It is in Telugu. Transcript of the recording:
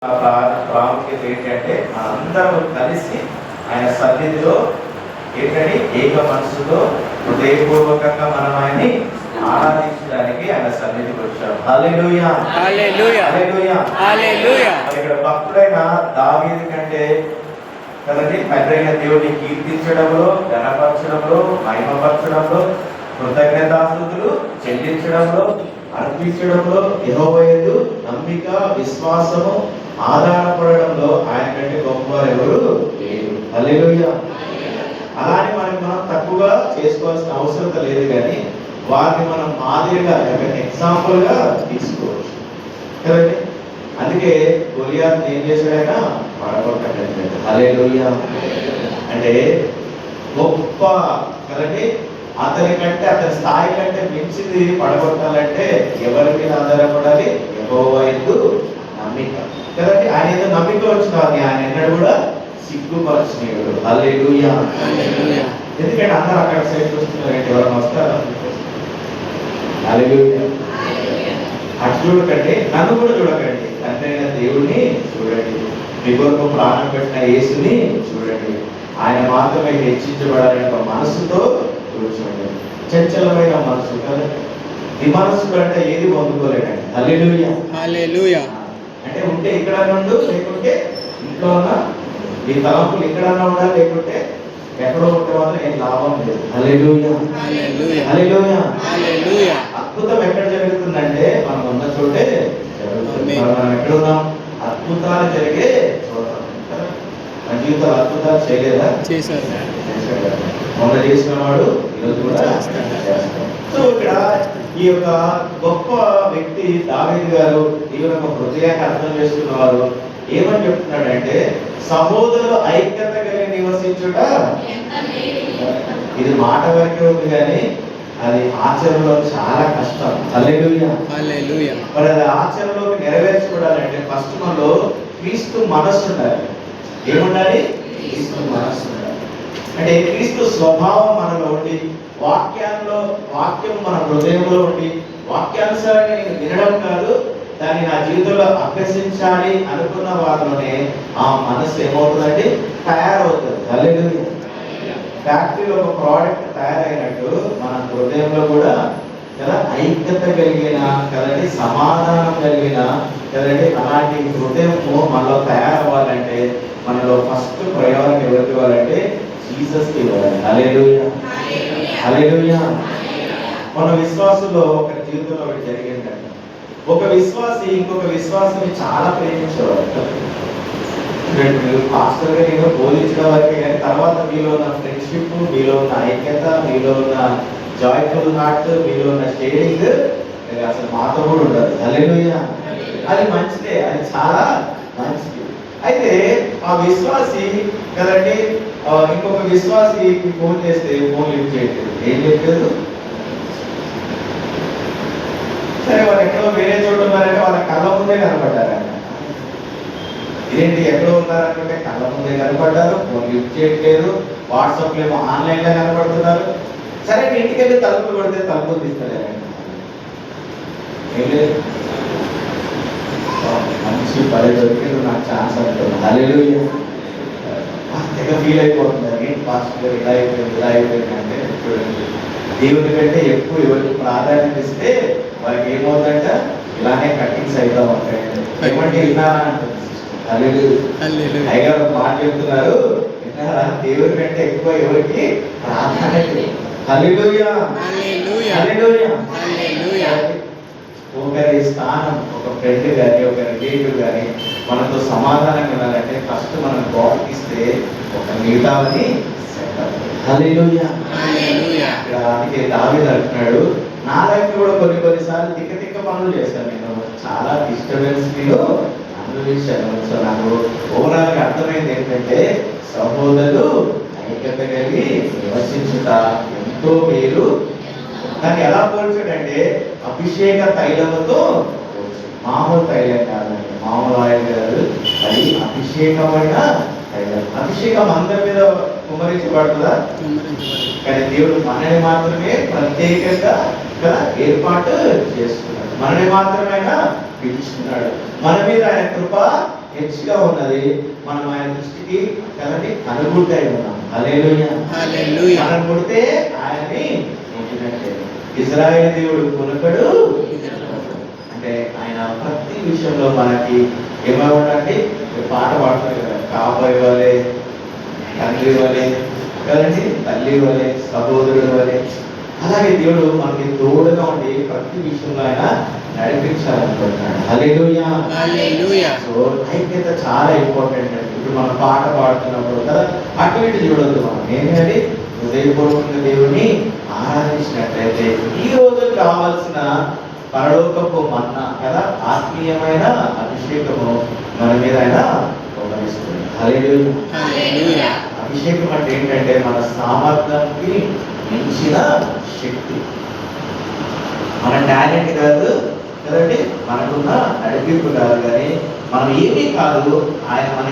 ప్రాముఖ్యత ఏంటంటే మనందరం కలిసి ఆయన సన్నిధిలో ఏంటంటే ఏక మనసుతో హృదయపూర్వకంగా మనం ఆయన్ని ఆరాధించడానికి ఆయన సన్నిధికి వచ్చాం. హల్లెలూయా హల్లెలూయా హల్లెలూయా హల్లెలూయా. ఇక్కడ భక్తుడైన దావీదు కంటే కదండి తండ్రైన దేవుడిని కీర్తించడంలో, ఘనపరచడంలో, మహిమపరచడంలో, కృతజ్ఞతాస్తుతులు చెల్లించడంలో, అర్పించడంలో, యెహోవా యందు నమ్మిక, విశ్వాసము, ఆధారపడడంలో ఆయన కంటే గొప్పవారు ఎవరు లేరు. హల్లెలూయా. అలానే మనం తక్కువగా చేసుకోవాల్సిన అవసరం లేదు, కానీ వారిని మనం మాదిరిగా ఎగ్జాంపుల్ గా తీసుకోవచ్చు కదండి. అందుకే గొలియాత్ ఏం చేశాడైనా పడగొట్టండి. హల్లెలూయా. అంటే గొప్ప కదండి, అతని కంటే అతని స్థాయి కంటే మించింది పడగొట్టాలంటే ఎవరి మీద ఆధారపడాలి? యెహోవా యందు నమ్మిక కదండి. ఆయన ఏదో నమ్మిక వచ్చిన ఆయన ఎన్నడూ కూడా సిగ్గుపరచనీయుడు. హల్లెలూయా. ఎందుకంటే అందరూ అక్కడ సైడ్ చూస్తున్నారంటే ఎవరైనా వస్తారా? హల్లెలూయా. అటు చూడకండి, నన్ను కూడా చూడకండి, తండ్రి అయిన దేవుడిని చూడండి, మీ కొరకు ప్రాణం పెట్టిన యేసుని చూడండి. ఆయన మాత్రమే హెచ్చించబడాలనే ఒక మనసుతో కూర్చోండి. చంచలమైన మనసు కదా, ఈ మనసు కంటే ఏది పొందుకోలేదండి. హల్లెలూయా హల్లెలూయా. అంటే ఉంటే ఇక్కడ నుండు, లేకుంటే ఇంట్లో ఉన్న ఈ తలంపులు ఇక్కడన్నా ఉండాలి, లేకుంటే ఎక్కడో ఉంటే మాత్రం ఏం లాభం లేదు. హల్లెలూయా హల్లెలూయా హల్లెలూయా. హల్లెలూయా. అద్భుతం ఎక్కడ జరుగుతుందంటే మనం ఉన్న చోటే జరుగుతుంది. మనం ఎక్కడ ఉన్నాం? అద్భుతాలు జరిగే చోట. మన జీవితాలు అద్భుతాలు చేయలేదా? చేశారు. మొన్న చేసిన వాడు ఈరోజు కూడా చేస్తాడు. సో ఇక్కడ ఈ యొక్క గొప్ప వ్యక్తి దావీదు గారు ఈయన ఒక హృదయాన్ని అర్థం చేసుకున్నవారు ఏమని చెప్తున్నాడంటే, సహోదరులు ఐక్యత కలిగి నివసించుట. ఇది మాట వరకే ఉంది, కానీ అది ఆచరణలో చాలా కష్టం. హల్లెలూయా హల్లెలూయా. మరి అది ఆచరణలోకి నెరవేర్చుకోవాలంటే ఫస్ట్ మనలో క్రీస్తు మనస్సు ఉండాలి. ఏముండాలి? క్రీస్తు మనస్సు ఉండాలి. అంటే క్రీస్తు స్వభావం మనలో ఉండి, వాక్యం మన హృదయంలో ఉండి, వాక్యానుసారంగా నేను వినడం కాదు, దాన్ని నా జీవితంలో అభ్యసించాలి అనుకున్న వారిలోనే ఆ మనసు ఏమవుతుందండి? తయారవుతుంది. హల్లెలూయా. ఫ్యాక్టరీలో ఒక ప్రోడక్ట్ తయారైనట్టు మన హృదయంలో కూడా కదా ఐక్యత కలిగిన కదండి, సమాధానం కలిగిన కదండి, అలాంటి హృదయము మనలో తయారవ్వాలంటే మనలో ఫస్ట్ ప్రయోజనం ఎవరికి ఇవ్వాలంటే జీసస్కి ఇవ్వాలి. హల్లెలూయా హల్లెలూయా. మన విశ్వాసంలో ఒక జీవితంలో ఒకటి జరిగిందంట. ఒక విశ్వాసి ఇంకొక విశ్వాసిని చాలా ప్రేమించేవాడు. మీరు పాస్టర్ గా నేను బోధించడం వరకే, కానీ తర్వాత మీలో ఉన్న ఫ్రెండ్షిప్, మీలో ఉన్న ఐక్యత, మీలో ఉన్న జాయ్ఫుల్ హార్ట్, మీలో ఉన్న షేరింగ్ అసలు మాతో కూడా ఉండదు. హల్లెలూయా. అది మంచిదే, అది చాలా మంచిది. అయితే ఆ విశ్వాసి కదండి ఇంకొక విశ్వాసికి ఫోన్ చేస్తే ఫోన్ లిఫ్ట్ చేయట్లేదు. ఏం చెప్పలేదు? సరే వాళ్ళు ఎక్కడో వేరే చోట ఉన్నారంటే వాళ్ళ కళ్ళ ముందే కనపడ్డారంట. ఇదేంటి ఎక్కడో ఉన్నారనుకుంటే కళ్ళ ముందే కనపడ్డారు, ఫోన్ లిఫ్ట్ చేయట్లేదు, వాట్సాప్లో ఏమో ఆన్లైన్లో కనపడుతున్నారు. సరే ఇంటికి వెళ్ళి తలుపులు కొడితే తలుపులు తీసుకోలేదండి. ఏం లేదు, మంచి పని దొరికింది, నాకు ఛాన్స్ అంటున్నాను. హల్లెలూయా. తెగ ఫీల్ అయిపోతున్నారు, ఏంటి పాస్టర్ గారు ఇలా అయిపోయింది అంటే, చూడండి దేవుడి కంటే ఎక్కువ ఎవరికి ప్రాధాన్యత ఇస్తే వాళ్ళకి ఏమవుతుందంట, ఇలానే కటింగ్స్ అవుతా ఉంటాయండి. ఏమంటే విన్నారా అంటుంది. హల్లెలూయా. అయ్యగారు మాట చెప్తున్నారు, విన్నారా? దేవుడి కంటే ఎక్కువ ఎవరికి ప్రాధాన్యత. హల్లెలూయా హల్లెలూయా హల్లెలూయా. ఒకరి స్థానం, ఒక ఫ్రెండ్ కానీ ఒక రిలేటివ్ కానీ మనతో సమాధానంగా ఉండాలంటే ఫస్ట్ మనం గౌరవిస్తే ఒక మిగతావని సెట్ అవుతుంది. హల్లెలూయా హల్లెలూయా. ఇక్కడ అందుకే దావీదు అంటున్నాడు, నా లైఫ్ కూడా కొన్నిసార్లు తిక్క పనులు చేశాను, నేను చాలా డిస్టర్బెన్స్ అనుభవించాను. సో నాకు ఓవరాల్ గా అర్థమైంది ఏంటంటే, సహోదరులు ఐక్యత కలిగి నివసించుట ఎంతో మేలు. దాన్ని ఎలా పోల్చాడంటే అభిషేక తైలముతో, మామూలు తైలం కాదండి, మామూలు ఆయిల్ కాదు, అది అభిషేకమైన తైలం. అభిషేకం అందరి మీద కుమ్మరించబడుతుందా? కానీ దేవుడు మనని మాత్రమే ప్రత్యేకంగా కదా ఏర్పాటు చేసుకున్నాడు, మనని మాత్రమే పిలుచుకున్నాడు. మన మీద ఆయన కృప హెచ్చుగా ఉన్నది. మనం ఆయన దృష్టికి కదండి కనుగుడ్డై ఉన్నాం. హల్లెలూయా. హల్లెలూయా. మనం కొడితే ఆయన్ని ముట్టినట్లే. ఇజ్రాయేల్ దేవుడు కొనుకడు, అంటే ఆయన ప్రతి విషయంలో మనకి ఏమవునండి, పాట పాడుతుంది కదా, కాబోయే వలె, తండ్రి వలె కదండి, తల్లి వలె, సహోదరుడు వలె. అలాగే దేవుడు మనకి తోడుగా ఉండి ప్రతి విషయంలో ఆయన నడిపించాలనుకుంటున్నాడు. హల్లెలూయా. హల్లెలూయా. సో ఐక్యత చాలా ఇంపార్టెంట్ అండి. ఇప్పుడు మనం పాట పాడుతున్నప్పుడు కదా అటు ఇటు చూడొద్దు. మనం ఏంటంటే హృదయపూర్వకంగా దేవుని ఆరాధించినట్లయితే ఈ రోజు కావాల్సిన పరలోకపు మన్నా కదా, ఆత్మీయమైన అభిషేకము మన మీద ఆయన ఉపరిస్తుంది. హల్లెలూయా. హల్లెలూయా. అభిషేకం అంటే ఏంటంటే మన సామర్థ్యానికి మించిన శక్తి. మన టాలెంట్ కాదు కదండి, మనకున్న నడిపింపు కాదు, కానీ మనం ఏమీ కాదు, ఆయన మన